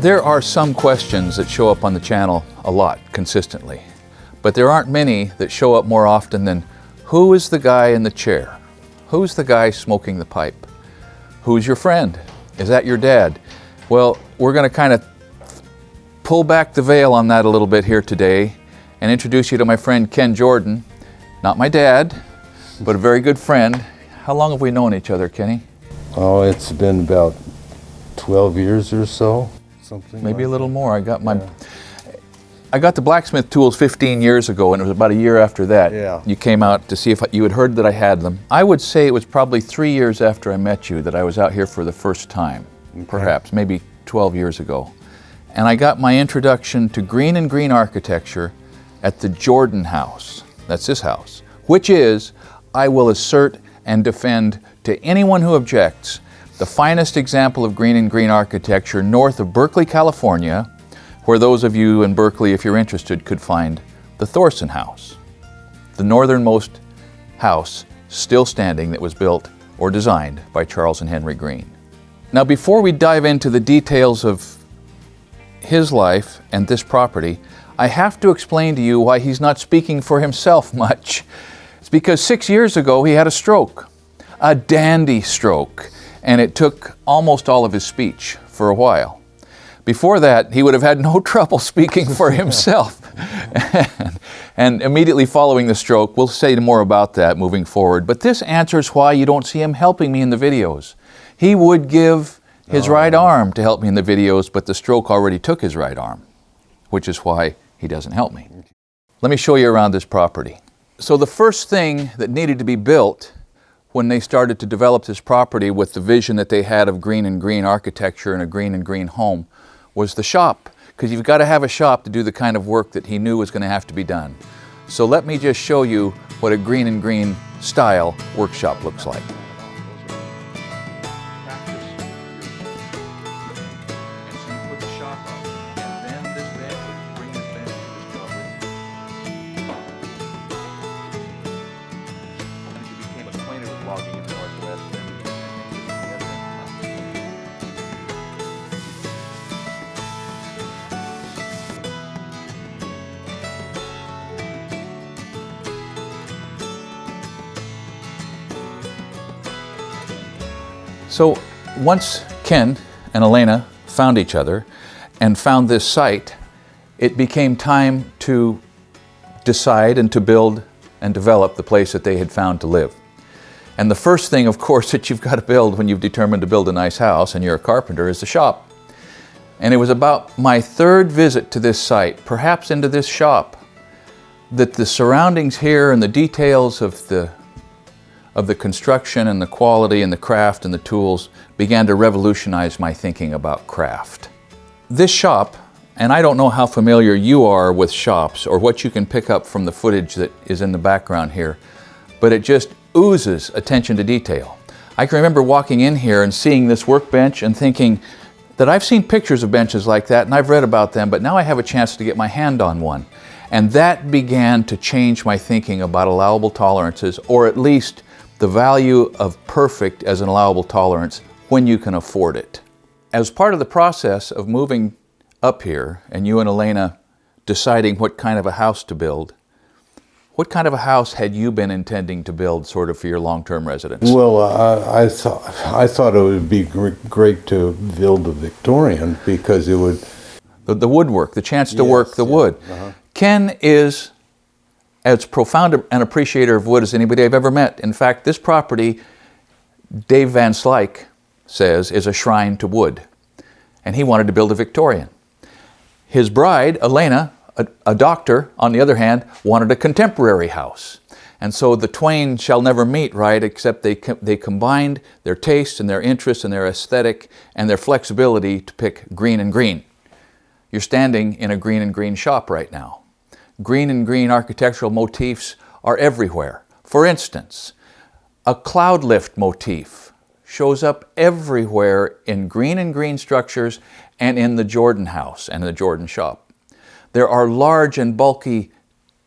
There are some questions that show up on the channel a lot, consistently, but there aren't many that show up more often than, who is the guy in the chair? Who's the guy smoking the pipe? Who's your friend? Is that your dad? Well, we're going to kind of pull back the veil on that a little bit here today and introduce you to my friend Ken Jordan. Not my dad, but a very good friend. How long have we known each other, Kenny? Oh, it's been about 12 years or so. Something maybe like a little that. more. I got the blacksmith tools 15 years ago, and it was about a year after that you came out to see if you had heard that I had them. I would say it was probably 3 years after I met you that I was out here for the first time, perhaps, maybe 12 years ago. And I got my introduction to Greene and Greene architecture at the Jordan house. That's this house, which is, I will assert and defend to anyone who objects, the finest example of Greene and Greene architecture north of Berkeley, California, where those of you in Berkeley, if you're interested, could find the Thorson House, the northernmost house still standing that was built or designed by Charles and Henry Greene. Now, before we dive into the details of his life and this property, I have to explain to you why he's not speaking for himself much. It's because 6 years ago he had a stroke, a dandy stroke, and it took almost all of his speech for a while. Before that, he would have had no trouble speaking for himself. And immediately following the stroke, we'll say more about that moving forward, but this answers why you don't see him helping me in the videos. He would give his right arm to help me in the videos, but the stroke already took his right arm, which is why he doesn't help me. Let me show you around this property. So the first thing that needed to be built when they started to develop this property with the vision that they had of Greene and Greene architecture and a Greene and Greene home was the shop, because you've got to have a shop to do the kind of work that he knew was going to have to be done. So let me just show you what a Greene and Greene style workshop looks like. So once Ken and Elena found each other and found this site, it became time to decide and to build and develop the place that they had found to live. And the first thing, of course, that you've got to build when you've determined to build a nice house and you're a carpenter is the shop. And it was about my third visit to this site, perhaps into this shop, that the surroundings here and the details of the construction and the quality and the craft and the tools began to revolutionize my thinking about craft. This shop, and I don't know how familiar you are with shops or what you can pick up from the footage that is in the background here, but it just oozes attention to detail. I can remember walking in here and seeing this workbench and thinking that I've seen pictures of benches like that and I've read about them, but now I have a chance to get my hand on one. And that began to change my thinking about allowable tolerances, or at least the value of perfect as an allowable tolerance when you can afford it. As part of the process of moving up here and you and Elena deciding what kind of a house to build, what kind of a house had you been intending to build sort of for your long-term residence? Well, I thought it would be great to build a Victorian because it would... The woodwork, the chance to work the wood. Ken is as profound an appreciator of wood as anybody I've ever met. In fact, this property, Dave Van Slyke says, is a shrine to wood. And he wanted to build a Victorian. His bride, Elena, a doctor, on the other hand, wanted a contemporary house. And so the twain shall never meet, right, except they combined their tastes and their interests and their aesthetic and their flexibility to pick Greene and Greene. You're standing in a Greene and Greene shop right now. Greene and Greene architectural motifs are everywhere. For instance, a cloud lift motif shows up everywhere in Greene and Greene structures and in the Jordan house and the Jordan shop. There are large and bulky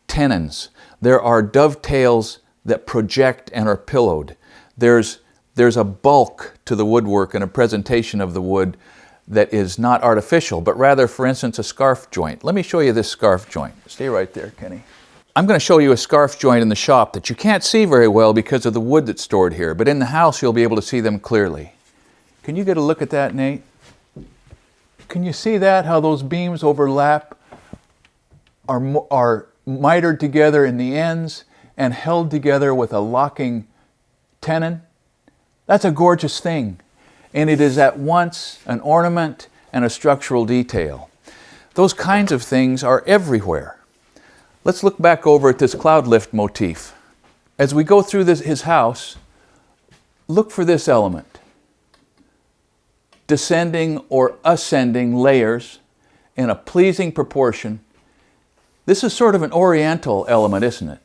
tenons. There are dovetails that project and are pillowed. There's a bulk to the woodwork and a presentation of the wood that is not artificial, but rather, for instance, a scarf joint. Let me show you this scarf joint. Stay right there, Kenny. I'm going to show you a scarf joint in the shop that you can't see very well because of the wood that's stored here, but in the house you'll be able to see them clearly. Can you get a look at that, Nate? Can you see that, how those beams overlap, are mitered together in the ends and held together with a locking tenon? That's a gorgeous thing. And it is at once an ornament and a structural detail. Those kinds of things are everywhere. Let's look back over at this cloud lift motif. As we go through his house, look for this element. Descending or ascending layers in a pleasing proportion. This is sort of an oriental element, isn't it?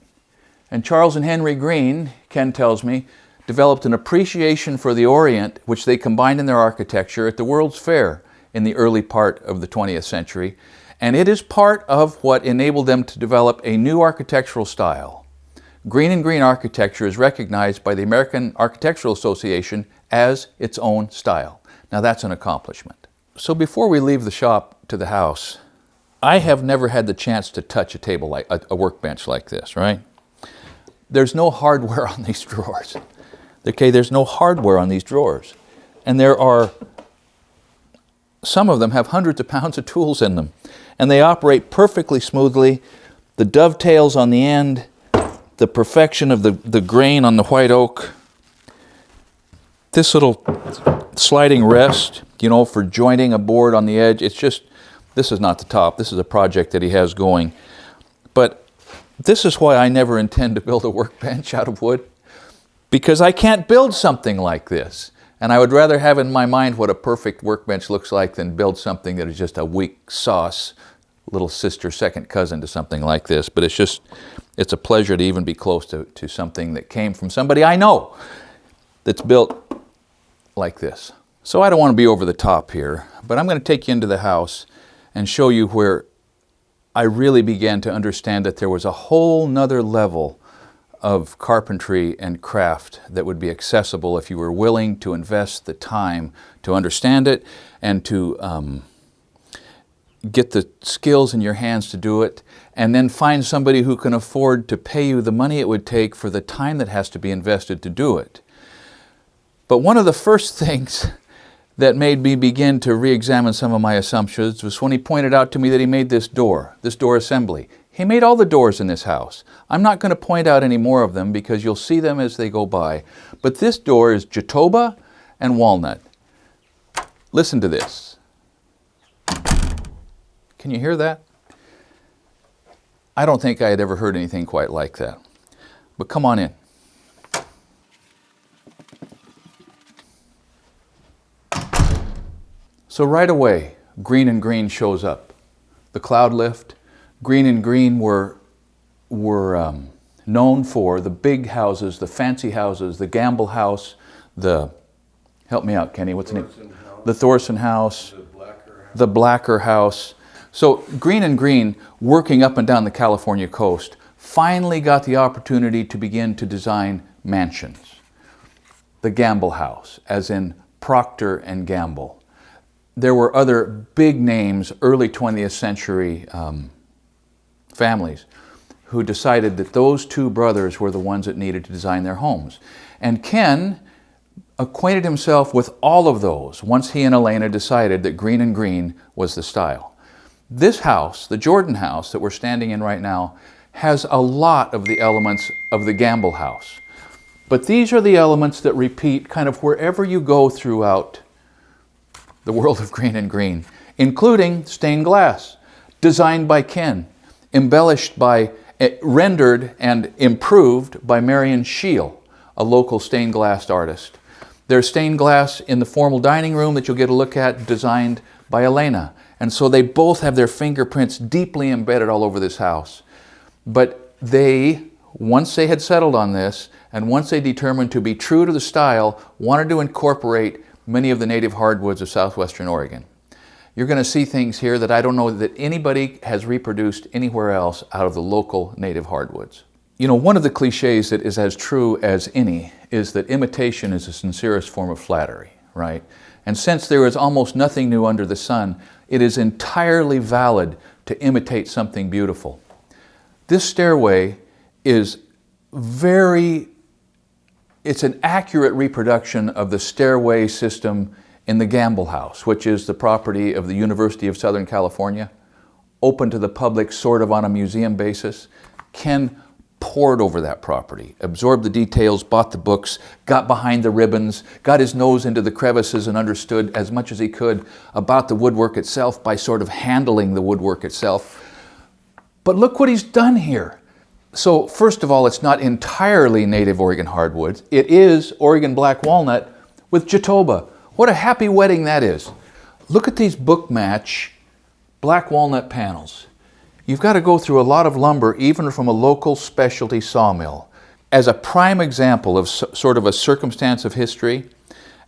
And Charles and Henry Greene, Ken tells me, developed an appreciation for the Orient, which they combined in their architecture at the World's Fair in the early part of the 20th century. And it is part of what enabled them to develop a new architectural style. Greene and Greene architecture is recognized by the American Architectural Association as its own style. Now that's an accomplishment. So before we leave the shop to the house, I have never had the chance to touch a table like a workbench like this, right? There's no hardware on these drawers. Okay, there's no hardware on these drawers. And some of them have hundreds of pounds of tools in them. And they operate perfectly smoothly. The dovetails on the end, the perfection of the grain on the white oak. This little sliding rest, for jointing a board on the edge. This is not the top. This is a project that he has going. But this is why I never intend to build a workbench out of wood. Because I can't build something like this. And I would rather have in my mind what a perfect workbench looks like than build something that is just a weak sauce, little sister, second cousin to something like this. But it's a pleasure to even be close to something that came from somebody I know that's built like this. So I don't want to be over the top here, but I'm going to take you into the house and show you where I really began to understand that there was a whole nother level of carpentry and craft that would be accessible if you were willing to invest the time to understand it and to get the skills in your hands to do it, and then find somebody who can afford to pay you the money it would take for the time that has to be invested to do it. But one of the first things that made me begin to re-examine some of my assumptions was when he pointed out to me that he made this door assembly. He made all the doors in this house. I'm not going to point out any more of them because you'll see them as they go by. But this door is Jatoba and walnut. Listen to this. Can you hear that? I don't think I had ever heard anything quite like that. But come on in. So right away, Greene and Greene shows up. The cloud lift. Greene and Greene were known for the big houses, the fancy houses, the Gamble House, help me out, Kenny, what's the name? The Thorson House, the Blacker House. So Greene and Greene, working up and down the California coast, finally got the opportunity to begin to design mansions. The Gamble House, as in Procter and Gamble. There were other big names, early 20th century families, who decided that those two brothers were the ones that needed to design their homes. And Ken acquainted himself with all of those once he and Elena decided that Greene and Greene was the style. This house, the Jordan house that we're standing in right now, has a lot of the elements of the Gamble House. But these are the elements that repeat kind of wherever you go throughout the world of Greene and Greene, including stained glass, designed by Ken, embellished by, rendered and improved by Marion Scheel, a local stained glass artist. There's stained glass in the formal dining room that you'll get a look at, designed by Elena. And so they both have their fingerprints deeply embedded all over this house. But once they had settled on this, and once they determined to be true to the style, wanted to incorporate many of the native hardwoods of southwestern Oregon. You're going to see things here that I don't know that anybody has reproduced anywhere else out of the local native hardwoods. One of the cliches that is as true as any is that imitation is the sincerest form of flattery, right? And since there is almost nothing new under the sun, it is entirely valid to imitate something beautiful. This stairway is it's an accurate reproduction of the stairway system in the Gamble House, which is the property of the University of Southern California, open to the public sort of on a museum basis. Ken pored over that property, absorbed the details, bought the books, got behind the ribbons, got his nose into the crevices and understood as much as he could about the woodwork itself by sort of handling the woodwork itself. But look what he's done here. So first of all, it's not entirely native Oregon hardwoods. It is Oregon black walnut with Jatoba. What a happy wedding that is. Look at these book match black walnut panels. You've got to go through a lot of lumber, even from a local specialty sawmill. As a prime example of sort of a circumstance of history,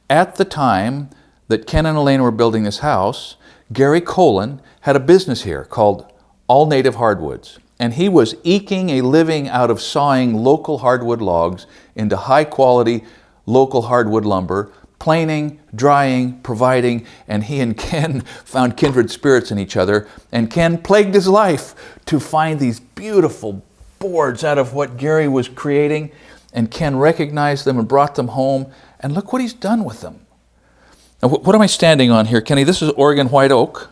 at the time that Ken and Elena were building this house, Gary Colin had a business here called All Native Hardwoods. And he was eking a living out of sawing local hardwood logs into high quality local hardwood lumber, planing, drying, providing, and he and Ken found kindred spirits in each other. And Ken plagued his life to find these beautiful boards out of what Gary was creating. And Ken recognized them and brought them home. And look what he's done with them. Now, what am I standing on here, Kenny? This is Oregon white oak.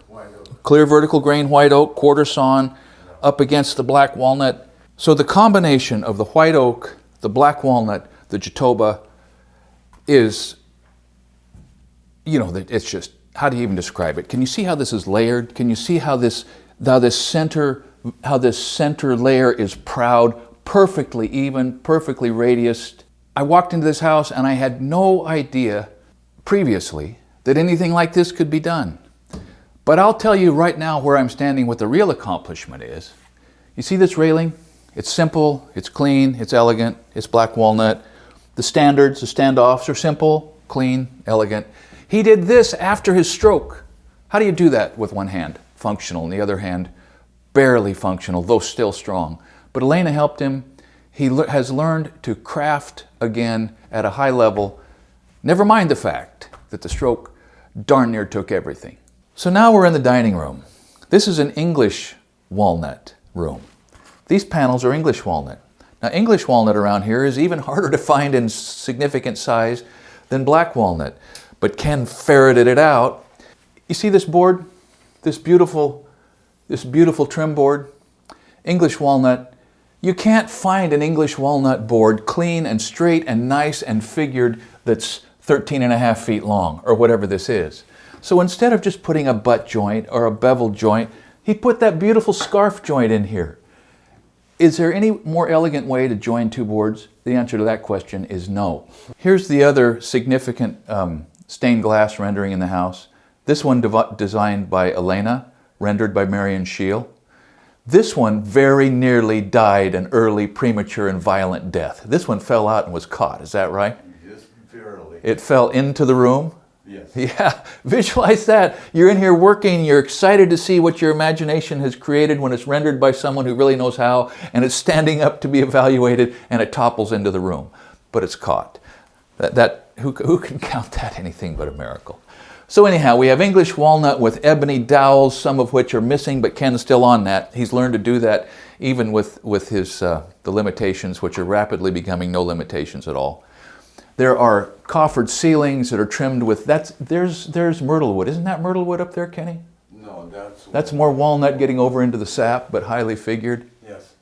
Clear vertical grain white oak, quarter sawn, up against the black walnut. So the combination of the white oak, the black walnut, the Jatoba is, it's just, how do you even describe it? Can you see how this is layered? Can you see how this center layer is proud, perfectly even, perfectly radiused? I walked into this house and I had no idea previously that anything like this could be done. But I'll tell you right now where I'm standing what the real accomplishment is. You see this railing? It's simple, it's clean, it's elegant, it's black walnut. The standards, the standoffs are simple, clean, elegant. He did this after his stroke. How do you do that with one hand? Functional, and the other hand barely functional, though still strong. But Elena helped him. He has learned to craft again at a high level, never mind the fact that the stroke darn near took everything. So now we're in the dining room. This is an English walnut room. These panels are English walnut. Now English walnut around here is even harder to find in significant size than black walnut. But Ken ferreted it out. You see this board? This beautiful trim board? English walnut. You can't find an English walnut board clean and straight and nice and figured that's 13.5 feet long or whatever this is. So instead of just putting a butt joint or a bevel joint, he put that beautiful scarf joint in here. Is there any more elegant way to join two boards? The answer to that question is no. Here's the other significant stained glass rendering in the house. This one designed by Elena, rendered by Marion Scheel. This one very nearly died an early, premature, and violent death. This one fell out and was caught, is that right? Just barely. It fell into the room? Yes. Yeah, visualize that. You're in here working, you're excited to see what your imagination has created when it's rendered by someone who really knows how, and it's standing up to be evaluated, and it topples into the room. But it's caught. Who can count that anything but a miracle? So anyhow, we have English walnut with ebony dowels, some of which are missing, but Ken's still on that. He's learned to do that even with his the limitations, which are rapidly becoming no limitations at all. There are coffered ceilings that are trimmed with, there's myrtle wood. Isn't that myrtle wood up there, Kenny? No, That's more walnut getting over into the sap, but highly figured. Yes.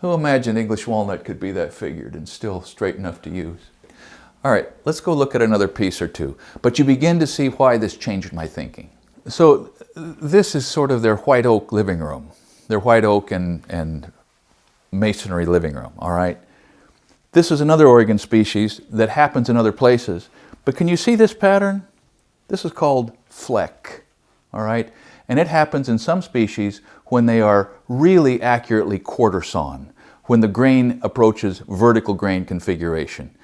Who imagined English walnut could be that figured and still straight enough to use? All right, let's go look at another piece or two. But you begin to see why this changed my thinking. So this is sort of their white oak living room. Their white oak and masonry living room, all right? This is another Oregon species that happens in other places. But can you see this pattern? This is called fleck, all right? And it happens in some species when they are really accurately quarter sawn, when the grain approaches vertical grain configuration,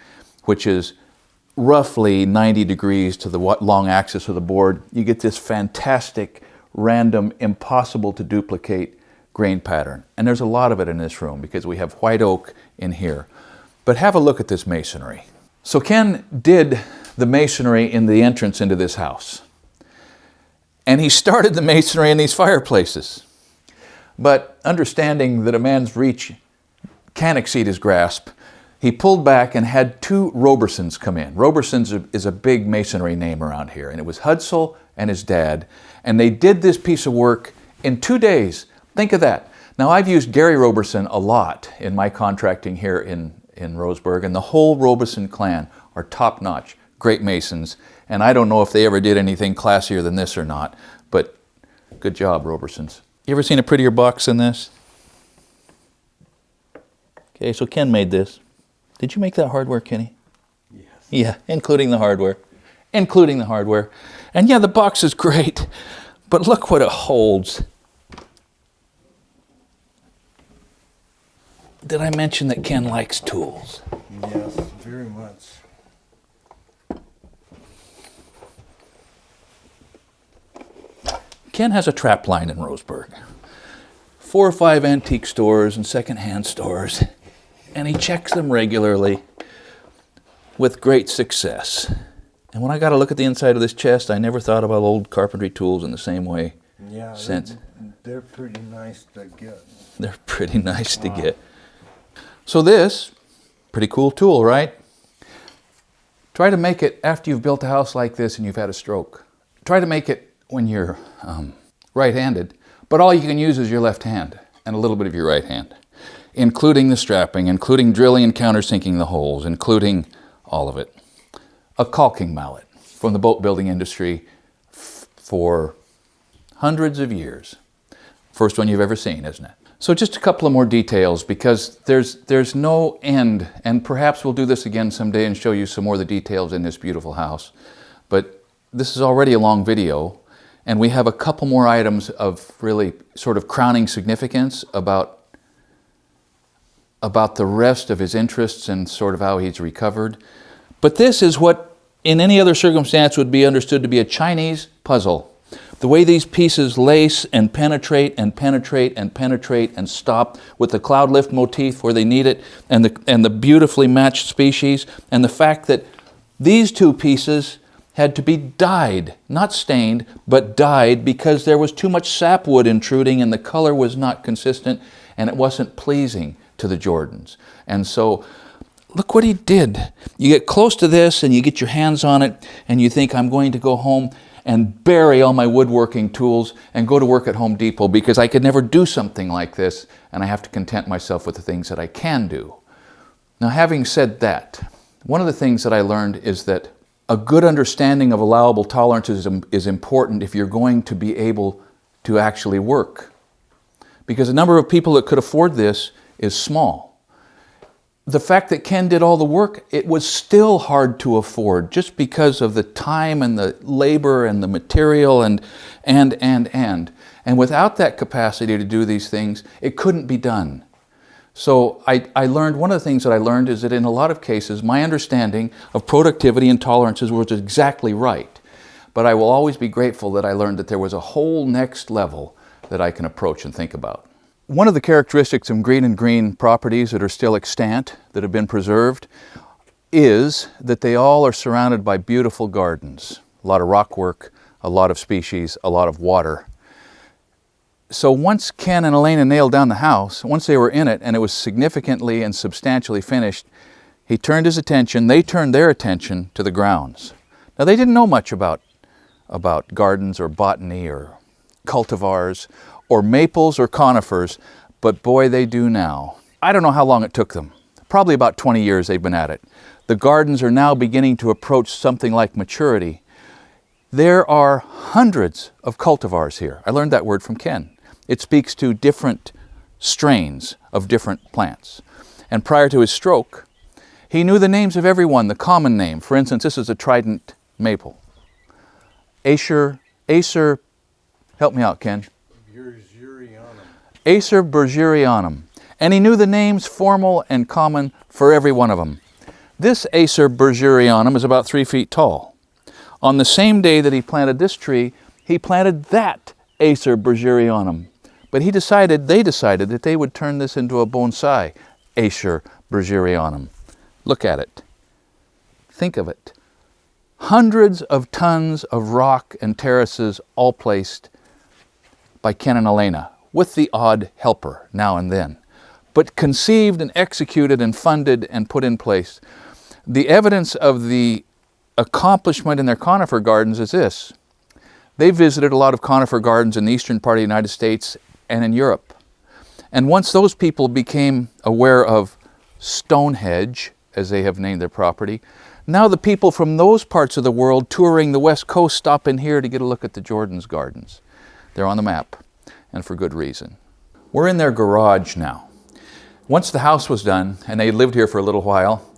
which is roughly 90 degrees to the long axis of the board. You get this fantastic, random, impossible to duplicate grain pattern. And there's a lot of it in this room because we have white oak in here. But have a look at this masonry. So Ken did the masonry in the entrance into this house. And he started the masonry in these fireplaces. But understanding that a man's reach can exceed his grasp, he pulled back and had 2 Robersons come in. Roberson's is a big masonry name around here, and it was Hudsell and his dad, and they did this piece of work in 2 days. Think of that. Now, I've used Gary Roberson a lot in my contracting here in Roseburg, and the whole Roberson clan are top-notch, great masons, and I don't know if they ever did anything classier than this or not, but good job, Robersons. You ever seen a prettier box than this? Okay, so Ken made this. Did you make that hardware, Kenny? Yes. Yeah, including the hardware. Including the hardware. And yeah, the box is great, but look what it holds. Did I mention that Ken likes tools? Yes, very much. Ken has a trap line in Roseburg. 4 or 5 antique stores and secondhand stores, and he checks them regularly with great success. And when I got to look at the inside of this chest, I never thought about old carpentry tools in the same way since. They're pretty nice to get. They're pretty nice to get. So this, pretty cool tool, right? Try to make it after you've built a house like this and you've had a stroke. Try to make it when you're right-handed, but all you can use is your left hand and a little bit of your right hand, including the strapping, including drilling and countersinking the holes, including all of it. A caulking mallet from the boat building industry for hundreds of years. First one you've ever seen, isn't it? So just a couple of more details, because there's no end, and perhaps we'll do this again someday and show you some more of the details in this beautiful house. But this is already a long video, and we have a couple more items of really sort of crowning significance about the rest of his interests and sort of how he's recovered. But this is what, in any other circumstance, would be understood to be a Chinese puzzle. The way these pieces lace and penetrate and penetrate and penetrate and stop with the cloud lift motif where they need it, and the beautifully matched species, and the fact that these 2 pieces had to be dyed, not stained, but dyed, because there was too much sapwood intruding and the color was not consistent and it wasn't pleasing to the Jordans. And so look what he did. You get close to this and you get your hands on it and you think, I'm going to go home and bury all my woodworking tools and go to work at Home Depot, because I could never do something like this and I have to content myself with the things that I can do. Now, having said that, one of the things that I learned is that a good understanding of allowable tolerances is important if you're going to be able to actually work, because the number of people that could afford this is small. The fact that Ken did all the work, it was still hard to afford just because of the time and the labor and the material and without that capacity to do these things, it couldn't be done. So I learned, one of the things that I learned is that in a lot of cases, my understanding of productivity and tolerances was exactly right. But I will always be grateful that I learned that there was a whole next level that I can approach and think about. One of the characteristics of Greene and Greene properties that are still extant, that have been preserved, is that they all are surrounded by beautiful gardens. A lot of rock work, a lot of species, a lot of water. So once Ken and Elena nailed down the house, once they were in it and it was significantly and substantially finished, they turned their attention to the grounds. Now, they didn't know much about gardens or botany or cultivars or maples or conifers, but boy, they do now. I don't know how long it took them. Probably about 20 years they've been at it. The gardens are now beginning to approach something like maturity. There are hundreds of cultivars here. I learned that word from Ken. It speaks to different strains of different plants. And prior to his stroke, he knew the names of everyone, the common name. For instance, this is a trident maple. Acer, help me out, Ken. Acer burgerianum. And he knew the names formal and common for every one of them. This Acer burgerianum is about 3 feet tall. On the same day that he planted this tree, he planted that Acer burgerianum. But they decided that they would turn this into a bonsai, Acer burgerianum. Look at it. Think of it. Hundreds of tons of rock and terraces, all placed by Ken and Elena, with the odd helper now and then, but conceived and executed and funded and put in place. The evidence of the accomplishment in their conifer gardens is this. They visited a lot of conifer gardens in the eastern part of the United States and in Europe. And once those people became aware of Stonehenge, as they have named their property, now the people from those parts of the world touring the West Coast stop in here to get a look at the Jordan's gardens. They're on the map, and for good reason. We're in their garage now. Once the house was done, and they lived here for a little while,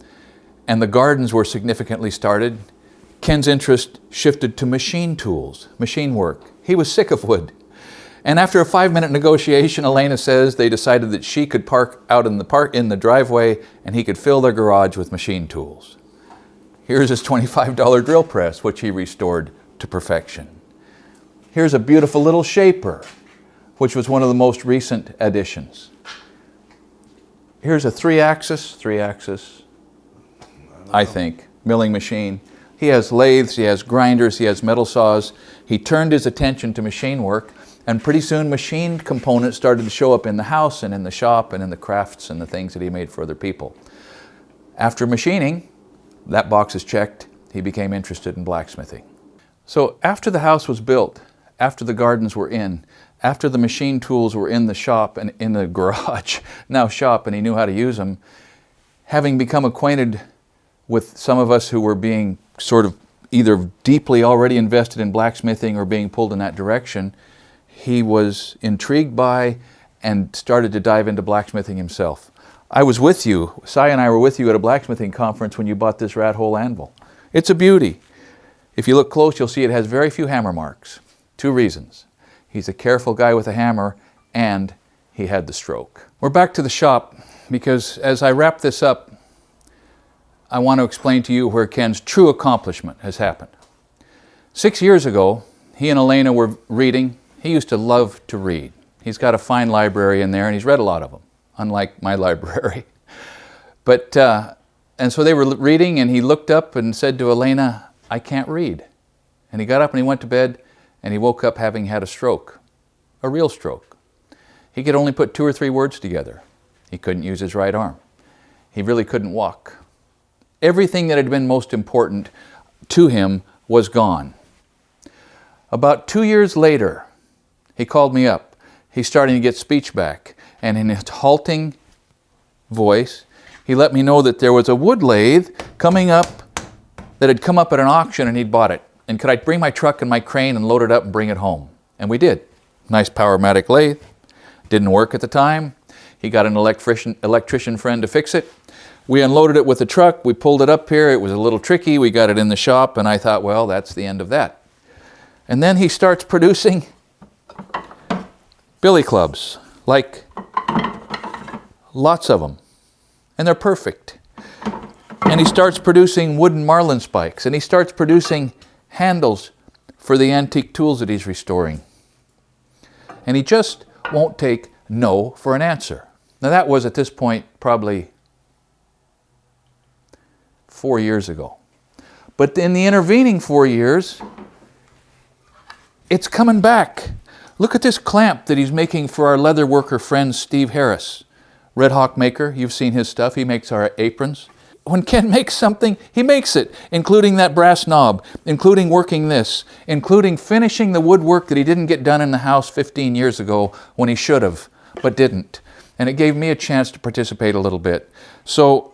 and the gardens were significantly started, Ken's interest shifted to machine tools, machine work. He was sick of wood. And after a 5-minute negotiation, Elena says they decided that she could park out in the driveway and he could fill their garage with machine tools. Here's his $25 drill press, which he restored to perfection. Here's a beautiful little shaper, which was one of the most recent additions. Here's a three-axis, I think, milling machine. He has lathes, he has grinders, he has metal saws. He turned his attention to machine work, and pretty soon machine components started to show up in the house and in the shop and in the crafts and the things that he made for other people. After machining, that box is checked, he became interested in blacksmithing. So after the house was built, after the gardens were in, after the machine tools were in the shop and in the garage, now shop, and he knew how to use them, having become acquainted with some of us who were being sort of either deeply already invested in blacksmithing or being pulled in that direction, he was intrigued by and started to dive into blacksmithing himself. I was with you, Cy and I were with you at a blacksmithing conference when you bought this rat hole anvil. It's a beauty. If you look close, you'll see it has very few hammer marks. 2 reasons. He's a careful guy with a hammer, and he had the stroke. We're back to the shop because as I wrap this up, I want to explain to you where Ken's true accomplishment has happened. 6 years ago, he and Elena were reading. He used to love to read. He's got a fine library in there, and he's read a lot of them, unlike my library. And so they were reading, and he looked up and said to Elena, "I can't read." And he got up and he went to bed, and he woke up having had a stroke, a real stroke. He could only put 2 or 3 words together. He couldn't use his right arm. He really couldn't walk. Everything that had been most important to him was gone. About 2 years later, he called me up. He's starting to get speech back. And in his halting voice, he let me know that there was a wood lathe coming up that had come up at an auction and he'd bought it. And could I bring my truck and my crane and load it up and bring it home? And we did. Nice Powermatic lathe. Didn't work at the time. He got an electrician friend to fix it. We unloaded it with the truck. We pulled it up here. It was a little tricky. We got it in the shop, and I thought, well, that's the end of that. And then he starts producing billy clubs, like lots of them. And they're perfect. And he starts producing wooden marlin spikes, and he starts producing handles for the antique tools that he's restoring. And he just won't take no for an answer. Now that was at this point probably 4 years ago. But in the intervening 4 years, it's coming back. Look at this clamp that he's making for our leather worker friend Steve Harris, Red Hawk maker. You've seen his stuff. He makes our aprons. When Ken makes something, he makes it, including that brass knob, including working this, including finishing the woodwork that he didn't get done in the house 15 years ago when he should have, but didn't. And it gave me a chance to participate a little bit. So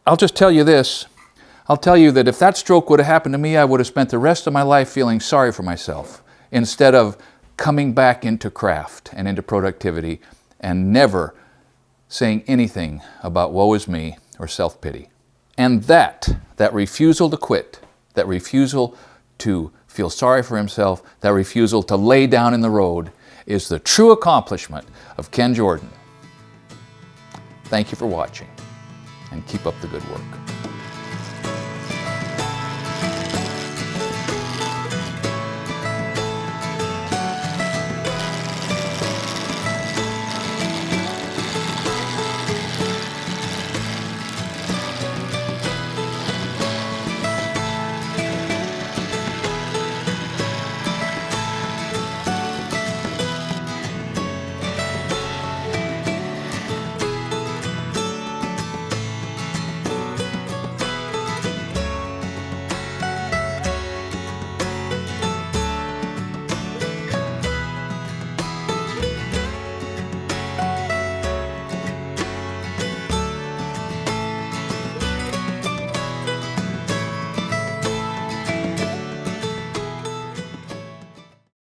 I'll just tell you this. I'll tell you that if that stroke would have happened to me, I would have spent the rest of my life feeling sorry for myself instead of coming back into craft and into productivity and never saying anything about woe is me or self-pity. And that refusal to quit, that refusal to feel sorry for himself, that refusal to lay down in the road is the true accomplishment of Ken Jordan. Thank you for watching, and keep up the good work.